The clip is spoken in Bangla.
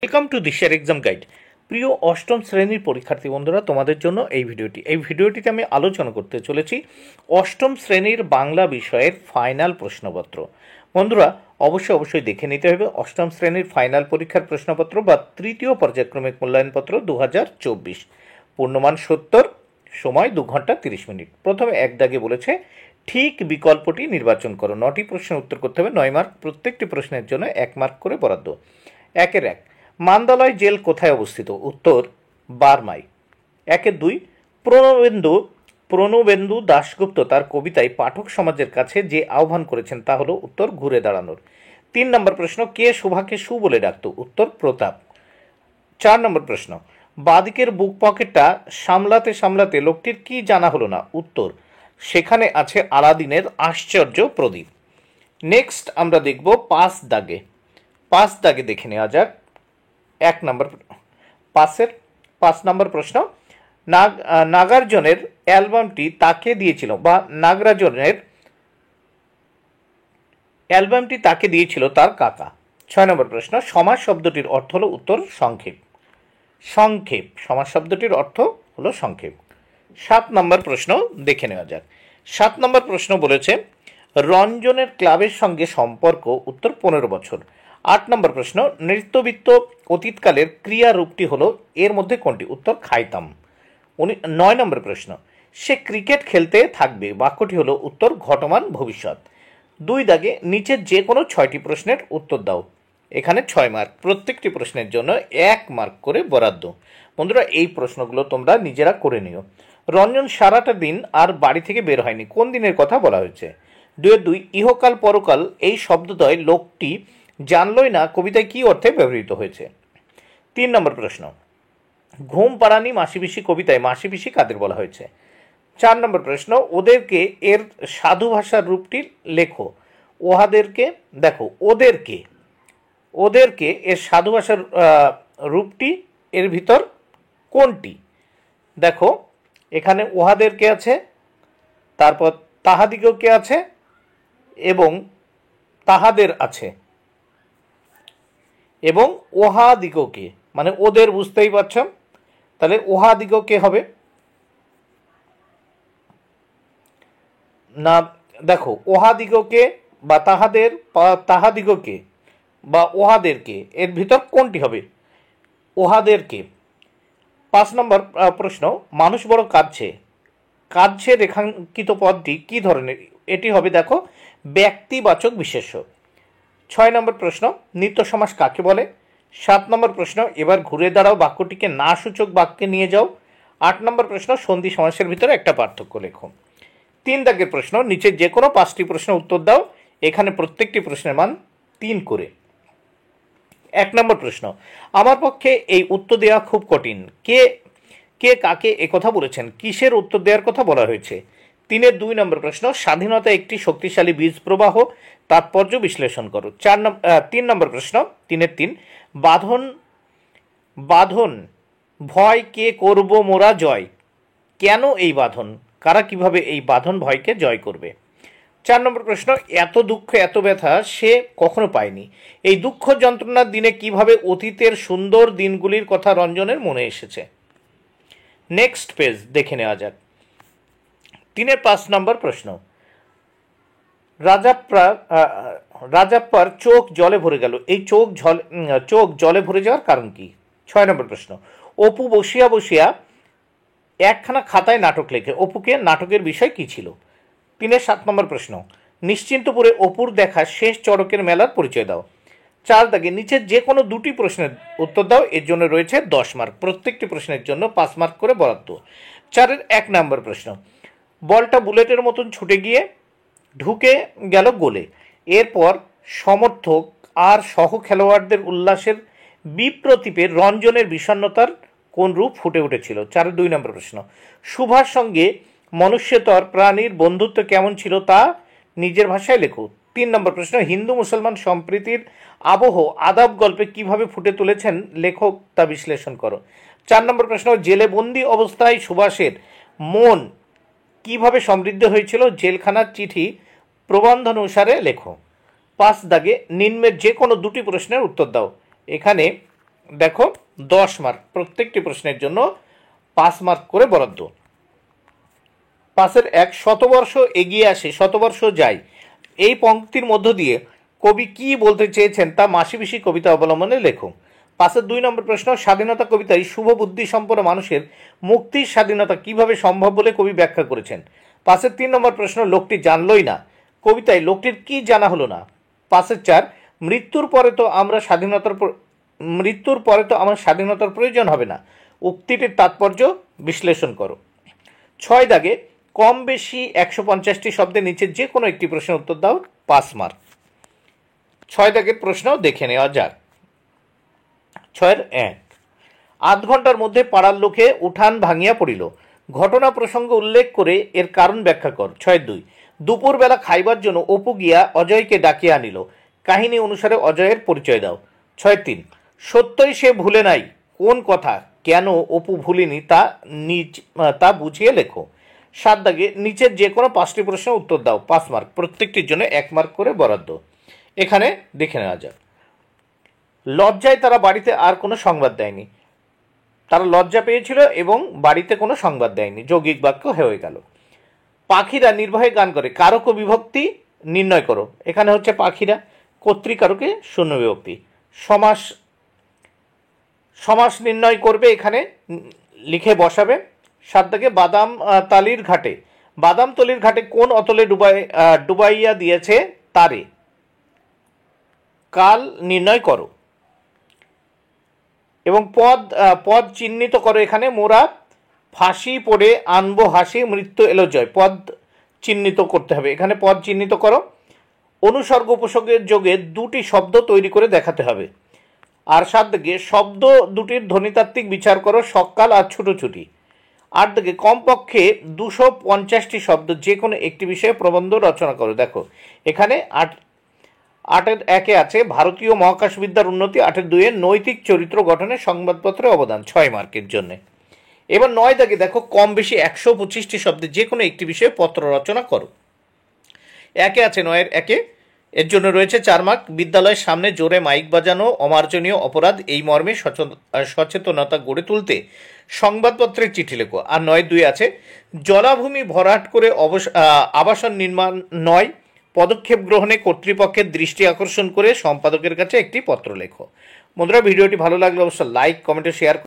ওয়েলকাম টু দিশার এক্সাম গাইড। প্রিয় অষ্টম শ্রেণীর পরীক্ষার্থী বন্ধুরা, তোমাদের জন্য এই ভিডিওটিতে আমি আলোচনা করতে চলেছি অষ্টম শ্রেণীর বাংলা বিষয়ের ফাইনাল প্রশ্নপত্র। বন্ধুরা, অবশ্যই দেখে নিতে হবে অষ্টম শ্রেণীর ফাইনাল পরীক্ষার প্রশ্নপত্র বা তৃতীয় পর্যায়ক্রমিক মূল্যায়নপত্র 2024। পূর্ণমান 70, সময় 2 ঘন্টা 30 মিনিট। প্রথমে এক দাগে বলেছে ঠিক বিকল্পটি নির্বাচন করো। 9টি প্রশ্নের উত্তর করতে হবে, 9 মার্ক। প্রত্যেকটি প্রশ্নের জন্য 1 মার্ক করে বরাদ্দ। 1-1 মান্দালয় জেল কোথায় অবস্থিত? উত্তর বার্মায়। 1-2 প্রণবেন্দু দাশগুপ্ত তার কবিতায় পাঠক সমাজের কাছে যে আহ্বান করেছেন তা হলো উত্তর ঘুরে দাঁড়ানোর। 3 নম্বর প্রশ্ন, কে শোভাকে সু বলে ডাকত? উত্তর প্রতাপ। 4 নম্বর প্রশ্ন, বাদিকের বুক পকেটটা সামলাতে লোকটির কি জানা হলো না? উত্তর সেখানে আছে আলাদিনের আশ্চর্য প্রদীপ। নেক্সট আমরা দেখব 5 দাগে দেখে নেওয়া যাক 1 নম্বর 5 নম্বর প্রশ্ন, নাগার্জুনের অ্যালবামটি তাকে দিয়েছিল বা নাগরাজনের অ্যালবামটি তাকে দিয়েছিল তার কাকা। 6 নম্বর প্রশ্ন, সমাজ শব্দটির অর্থ হলো উত্তর সংক্ষেপ। সমাজ শব্দটির অর্থ হলো সংক্ষেপ। 7 নম্বর প্রশ্ন দেখে নেওয়া যাক। 7 নম্বর প্রশ্ন বলেছে রঞ্জনের ক্লাবের সঙ্গে সম্পর্ক, উত্তর 15 বছর। 8 নম্বর প্রশ্ন, নৃত্যবিত্ত অতীতকালের ক্রিয়া রূপটি হলো এর মধ্যে কোনটি? উত্তর খাইতাম। 9 নম্বর প্রশ্ন, সে ক্রিকেট খেলতে থাকবে, বাক্যটি হলো উত্তর ঘটমান ভবিষ্যৎ। 2 দাগে নিচের যে কোনো 6টি প্রশ্নের উত্তর দাও। এখানে 6 মার্ক। প্রত্যেকটি প্রশ্নের জন্য 1 মার্ক করে বরাদ্দ। বন্ধুরা, এই প্রশ্নগুলো তোমরা নিজেরা করে নিও। রঞ্জন সারাটা দিন আর বাড়ি থেকে বের হয়নি, কোন দিনের কথা বলা হয়েছে? 2-2 ইহকাল পরকাল এই শব্দদ্বয় লোকটি জানলই না কবিতায় কি অর্থে ব্যবহৃত হয়েছে? 3 নম্বর প্রশ্ন, ঘুম পাড়ানি মাসি পিসি কবিতায় মাসি পিসি কাদের বলা হয়েছে? 4 নম্বর প্রশ্ন, ওদেরকে এর সাধু ভাষার রূপটি লেখো। ওদেরকে এর সাধু ভাষার রূপটি এর ভিতর কোনটি? দেখো, এখানে উহাদেরকে আছে, তারপর তাহাদিগকে আছে এবং তাহাদের আছে এবং ওহাদিগকে, মানে ওদের, বুঝতেই পারছ, তাহলে ওহাদিগকে হবে না। দেখো, ওহাদিগকে বা তাহাদিগকে বা ওহাদেরকে এর ভিতর কোনটি হবে? ওহাদেরকে। 5 নম্বর প্রশ্ন, মানুষ বড় কাঁদছে রেখাঙ্কিত পদটি কি ধরনের? এটি হবে, দেখো, ব্যক্তিবাচক বিশেষ্য। 6 নম্বর প্রশ্ন, নিত্য সমাস কাকে বলে? 7 নম্বর প্রশ্ন, এবার ঘুরে দাঁড়াও, বাক্যটিকে না সূচক বাক্যে নিয়ে যাও। 8 নম্বর প্রশ্ন, সন্ধি সমাসের ভিতরে একটা পার্থক্য লেখো। 3 দাগের প্রশ্ন, নিচের যে কোনো 5টি প্রশ্নের উত্তর দাও। এখানে প্রত্যেকটি প্রশ্নের মান 3 করে। 1 নম্বর প্রশ্ন, আমার পক্ষে এই উত্তর দেওয়া খুব কঠিন, কে কাকে একথা বলেছেন? কিসের উত্তর দেওয়ার কথা বলা হয়েছে? 3-2 নম্বর প্রশ্ন, স্বাধীনতা একটি শক্তিশালী বীজ প্রবাহ, তাৎপর্য বিশ্লেষণ করো। 3 নম্বর প্রশ্ন, 3-3 বাঁধন ভয় কে করব মোরা জয়, কেন এই বাঁধন? কারা কিভাবে এই বাঁধন ভয়কে জয় করবে? 4 নম্বর প্রশ্ন, এত দুঃখ এত ব্যথা সে কখনো পায়নি, এই দুঃখ যন্ত্রণার দিনে কিভাবে অতীতের সুন্দর দিনগুলির কথা রঞ্জনের মনে এসেছে? নেক্সট পেজ দেখে নেওয়া যাক। 3-5 নম্বর প্রশ্ন, রাজাপ্পার চোখ জলে ভরে গেল, এই চোখ জলে ভরে যাওয়ার কারণ কি? 6 নম্বর প্রশ্ন, অপু বসিয়া একখানা খাতায় নাটক লেখে, অপুকে নাটকের বিষয় কি ছিল? 3-7 নম্বর প্রশ্ন, নিশ্চিন্তপুরে অপুর দেখা শেষ চড়কের মেলার পরিচয় দাও। 4 দাগে নিচের যে কোনো 2টি প্রশ্নের উত্তর দাও, এর জন্য রয়েছে 10 মার্ক। প্রত্যেকটি প্রশ্নের জন্য 5 মার্ক করে বরাদ্দ। 4-1 নম্বর প্রশ্ন, বলটা বুলেটের মতন ছুটে গিয়ে ঢুকে গেল গোলে, এরপর সমর্থক আর সহ খেলোয়াড়দের উল্লাসের বিপ্রতীপে রঞ্জনের বিষণ্ণতার কোন রূপ ফুটে উঠেছিল? 4-2 নম্বর প্রশ্ন, সুভার সঙ্গে মনুষ্যতর প্রাণীর বন্ধুত্ব কেমন ছিল তা নিজের ভাষায় লেখো। 3 নম্বর প্রশ্ন, হিন্দু মুসলমান সম্প্রীতির আবহ আদাব গল্পে কিভাবে ফুটে তুলেছেন লেখক তা বিশ্লেষণ করো। 4 নম্বর প্রশ্ন, জেলে বন্দি অবস্থায় সুভাষের মন কিভাবে সমৃদ্ধ হয়েছিল, জেলখানার চিঠি প্রবন্ধ অনুসারে লেখো। 5 দাগে নিম্নের যে কোনো 2টি প্রশ্নের উত্তর দাও। এখানে দেখো 10 মার্ক, প্রত্যেকটি প্রশ্নের জন্য 5 মার্ক করে বরাদ্দ। পাশের এক, শতবর্ষ এগিয়ে আসে শতবর্ষ যায়, এই পংক্তির মধ্য দিয়ে কবি কি বলতে চেয়েছেন তা মাসিবিশি কবিতা অবলম্বনে লেখো। পাশের 2 নম্বর প্রশ্ন, স্বাধীনতা কবিতায় শুভ বুদ্ধি সম্পন্ন মানুষের মুক্তির স্বাধীনতা কিভাবে সম্ভব বলে কবি ব্যাখ্যা করেছেন। পাশের 3 নম্বর প্রশ্ন, লোকটি জানলই না, কবিতায় লোকটির কি জানা হলো না। পাশের 4, মৃত্যুর পরে তো আমার স্বাধীনতার প্রয়োজন হবে না, উক্তিটির তাৎপর্য বিশ্লেষণ করো। 6 দাগে কম বেশি 150টি শব্দের নিচে যে কোনো একটি প্রশ্নের উত্তর দাও, 5 মার্ক। 6 দাগের প্রশ্ন দেখে নেওয়া যাক। 6-1, আধ ঘন্টার মধ্যে পাড়ার লোকে উঠান ভাঙিয়া পড়িল, ঘটনা প্রসঙ্গ উল্লেখ করে এর কারণ ব্যাখ্যা কর। 6-2, দুপুরবেলা খাইবার জন্য অপু গিয়া অজয়কে ডাকিয়া আনিল, কাহিনী অনুসারে অজয়ের পরিচয় দাও। 6-3, সত্যই সে ভুলে নাই, কোন কথা কেন অপু ভুলিনি তা বুঝিয়ে লেখো। 7 দাগে নিচের যে কোনো 5টি প্রশ্নের উত্তর দাও, 5 মার্ক, প্রত্যেকটির জন্য 1 মার্ক করে বরাদ্দ। এখানে দেখে নেওয়া যাক। লজ্জায় তারা বাড়িতে আর কোনো সংবাদ দেয়নি, তারা লজ্জা পেয়েছিল এবং বাড়িতে কোনো সংবাদ দেয়নি, যৌগিক বাক্য হয়ে গেল। পাখিরা নির্ভয়ে গান করে, কারক ও বিভক্তি নির্ণয় করো। এখানে হচ্ছে পাখিরা, কর্তৃকারকে শূন্য বিভক্তি। সমাস নির্ণয় করবে, এখানে লিখে বসাবে। 7 দাগে বাদামতলির ঘাটে কোন অতলে ডুবাইয়া দিয়েছে তারে, কাল নির্ণয় করো। এবং পদ চিহ্নিত করো, এখানে মোরা ফাঁসি পড়ে আনবো হাসি, মৃত্যু এলো জয়, পদ চিহ্নিত করতে হবে, এখানে পদ চিহ্নিত করো। অনুসর্গ উপসর্গের যোগে 2টি শব্দ তৈরি করে দেখাতে হবে। আর 7 দিকে শব্দ দুটির ধ্বনিতাত্ত্বিক বিচার করো, সকাল আর ছুটোছুটি। 8 দিকে কমপক্ষে 250টি শব্দ যে কোনো একটি বিষয়ে প্রবন্ধ রচনা করো। দেখো এখানে 8-এর 1-এ আছে ভারতীয় মহাকাশবিদ্যার উন্নতি, 8-এর 2-এ নৈতিক চরিত্র গঠনে সংবাদপত্রে অবদান, 6 মার্কের জন্য। এবার 9 দাগে দেখো কম বেশি 125টি শব্দে যে কোনো একটি বিষয়ে পত্র রচনা করো। 1-এ আছে 9-এর 1-এ, এর জন্য রয়েছে 4 মার্ক। বিদ্যালয়ের সামনে জোরে মাইক বাজানো অমার্জনীয় অপরাধ, এই মর্মে সচেতনতা গড়ে তুলতে সংবাদপত্রের চিঠি লেখো। আর 9-2 আছে জলাভূমি ভরাট করে আবাসন নির্মাণ নয়, পদক্ষেপ গ্রহণে কর্তৃপক্ষের দৃষ্টি আকর্ষণ করে সম্পাদকের কাছে একটি পত্র লেখো। বন্ধুরা, ভিডিওটি ভালো লাগলে অবশ্যই লাইক, কমেন্টে শেয়ার